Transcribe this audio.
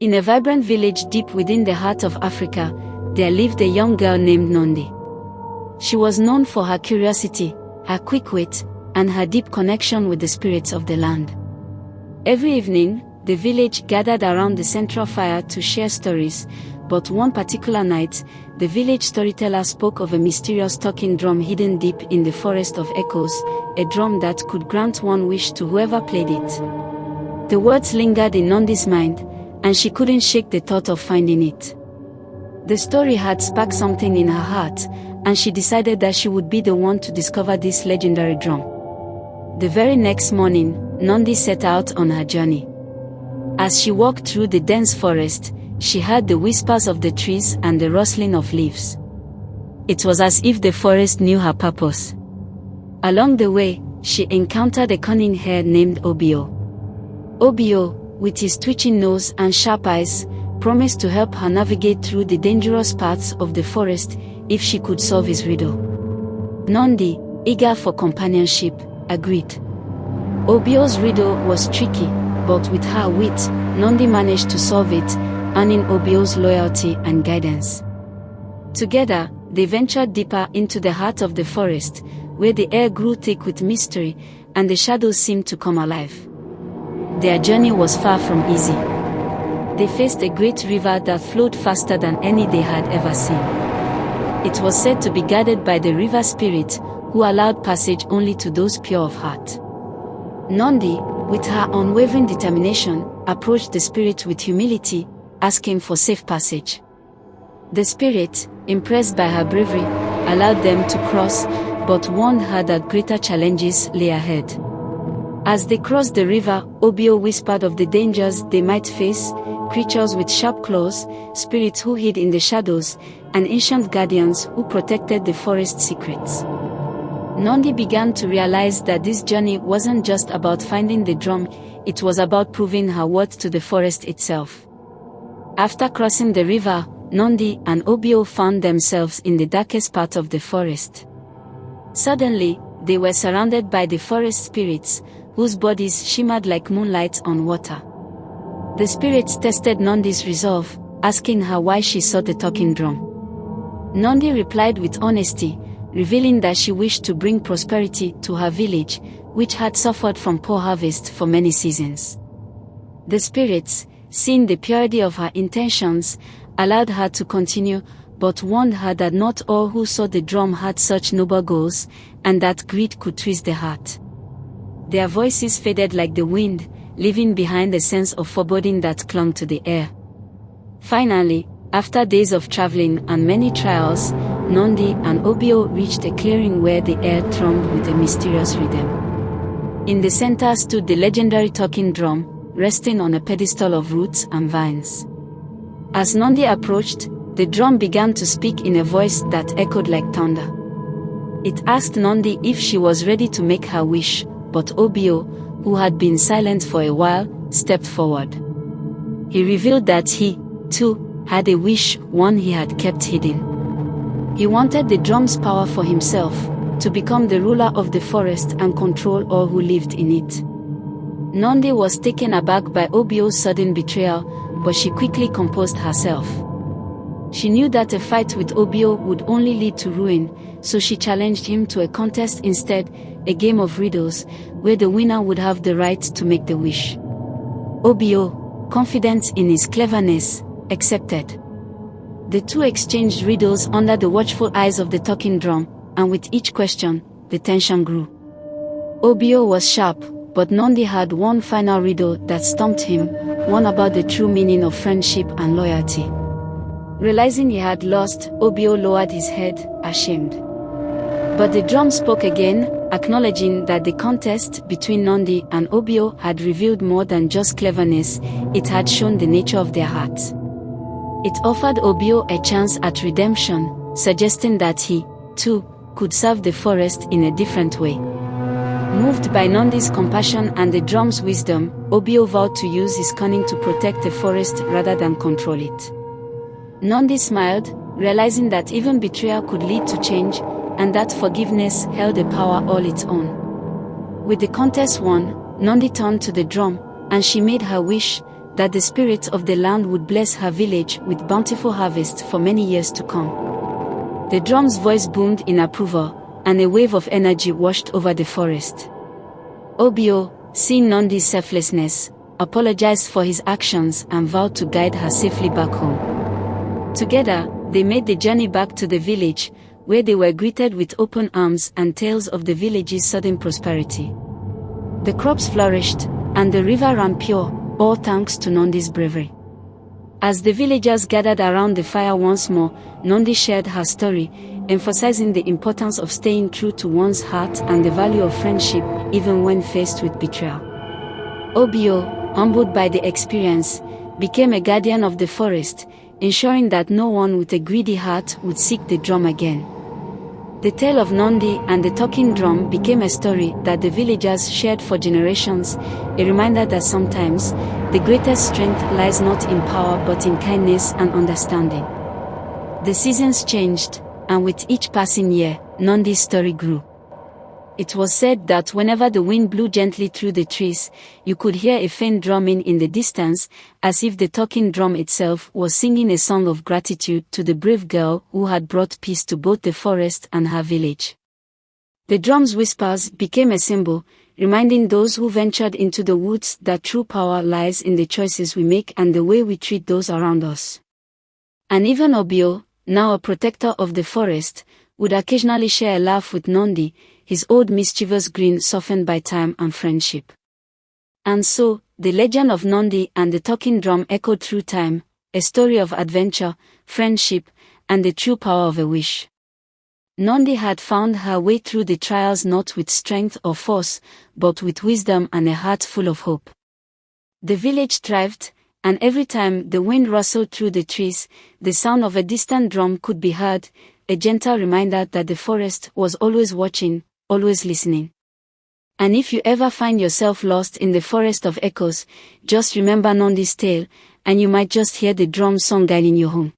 In a vibrant village deep within the heart of Africa, there lived a young girl named Nandi. She was known for her curiosity, her quick wit, and her deep connection with the spirits of the land. Every evening, the village gathered around the central fire to share stories, but one particular night, the village storyteller spoke of a mysterious talking drum hidden deep in the forest of echoes, a drum that could grant one wish to whoever played it. The words lingered in Nandi's mind, and she couldn't shake the thought of finding it. The story had sparked something in her heart, and she decided that she would be the one to discover this legendary drum. The very next morning, Nandi set out on her journey. As she walked through the dense forest, she heard the whispers of the trees and the rustling of leaves. It was as if the forest knew her purpose. Along the way, she encountered a cunning hare named Obio. Obio, with his twitching nose and sharp eyes, promised to help her navigate through the dangerous paths of the forest if she could solve his riddle. Nandi, eager for companionship, agreed. Obio's riddle was tricky, but with her wit, Nandi managed to solve it, earning Obio's loyalty and guidance. Together, they ventured deeper into the heart of the forest, where the air grew thick with mystery, and the shadows seemed to come alive. Their journey was far from easy. They faced a great river that flowed faster than any they had ever seen. It was said to be guarded by the river spirit, who allowed passage only to those pure of heart. Nandi, with her unwavering determination, approached the spirit with humility, asking for safe passage. The spirit, impressed by her bravery, allowed them to cross, but warned her that greater challenges lay ahead. As they crossed the river, Obio whispered of the dangers they might face: creatures with sharp claws, spirits who hid in the shadows, and ancient guardians who protected the forest secrets. Nandi began to realize that this journey wasn't just about finding the drum, it was about proving her worth to the forest itself. After crossing the river, Nandi and Obio found themselves in the darkest part of the forest. Suddenly, they were surrounded by the forest spirits, whose bodies shimmered like moonlight on water. The spirits tested Nandi's resolve, asking her why she sought the talking drum. Nandi replied with honesty, revealing that she wished to bring prosperity to her village, which had suffered from poor harvest for many seasons. The spirits, seeing the purity of her intentions, allowed her to continue, but warned her that not all who saw the drum had such noble goals, and that greed could twist the heart. Their voices faded like the wind, leaving behind a sense of foreboding that clung to the air. Finally, after days of traveling and many trials, Nandi and Obio reached a clearing where the air thrummed with a mysterious rhythm. In the center stood the legendary talking drum, resting on a pedestal of roots and vines. As Nandi approached, the drum began to speak in a voice that echoed like thunder. It asked Nandi if she was ready to make her wish, but Obio, who had been silent for a while, stepped forward. He revealed that he, too, had a wish, one he had kept hidden. He wanted the drum's power for himself, to become the ruler of the forest and control all who lived in it. Nandi was taken aback by Obio's sudden betrayal, but she quickly composed herself. She knew that a fight with Obio would only lead to ruin, so she challenged him to a contest instead, a game of riddles, where the winner would have the right to make the wish. Obio, confident in his cleverness, accepted. The two exchanged riddles under the watchful eyes of the talking drum, and with each question, the tension grew. Obio was sharp, but Nandi had one final riddle that stumped him, one about the true meaning of friendship and loyalty. Realizing he had lost, Obio lowered his head, ashamed. But the drum spoke again, acknowledging that the contest between Nandi and Obio had revealed more than just cleverness, it had shown the nature of their hearts. It offered Obio a chance at redemption, suggesting that he, too, could serve the forest in a different way. Moved by Nandi's compassion and the drum's wisdom, Obio vowed to use his cunning to protect the forest rather than control it. Nandi smiled, realizing that even betrayal could lead to change, and that forgiveness held a power all its own. With the contest won, Nandi turned to the drum, and she made her wish, that the spirit of the land would bless her village with bountiful harvest for many years to come. The drum's voice boomed in approval, and a wave of energy washed over the forest. Obio, seeing Nandi's selflessness, apologized for his actions and vowed to guide her safely back home. Together, they made the journey back to the village, where they were greeted with open arms and tales of the village's sudden prosperity. The crops flourished, and the river ran pure, all thanks to Nandi's bravery. As the villagers gathered around the fire once more, Nandi shared her story, emphasizing the importance of staying true to one's heart and the value of friendship, even when faced with betrayal. Obio, humbled by the experience, became a guardian of the forest, ensuring that no one with a greedy heart would seek the drum again. The tale of Nandi and the talking drum became a story that the villagers shared for generations, a reminder that sometimes, the greatest strength lies not in power but in kindness and understanding. The seasons changed, and with each passing year, Nandi's story grew. It was said that whenever the wind blew gently through the trees, you could hear a faint drumming in the distance, as if the talking drum itself was singing a song of gratitude to the brave girl who had brought peace to both the forest and her village. The drum's whispers became a symbol, reminding those who ventured into the woods that true power lies in the choices we make and the way we treat those around us. And even Obio, now a protector of the forest, would occasionally share a laugh with Nandi, his old mischievous grin softened by time and friendship. And so, the legend of Nandi and the talking drum echoed through time, a story of adventure, friendship, and the true power of a wish. Nandi had found her way through the trials not with strength or force, but with wisdom and a heart full of hope. The village thrived, and every time the wind rustled through the trees, the sound of a distant drum could be heard, a gentle reminder that the forest was always watching, always listening. And if you ever find yourself lost in the forest of echoes, just remember Nandi's tale, and you might just hear the drum song guiding you home.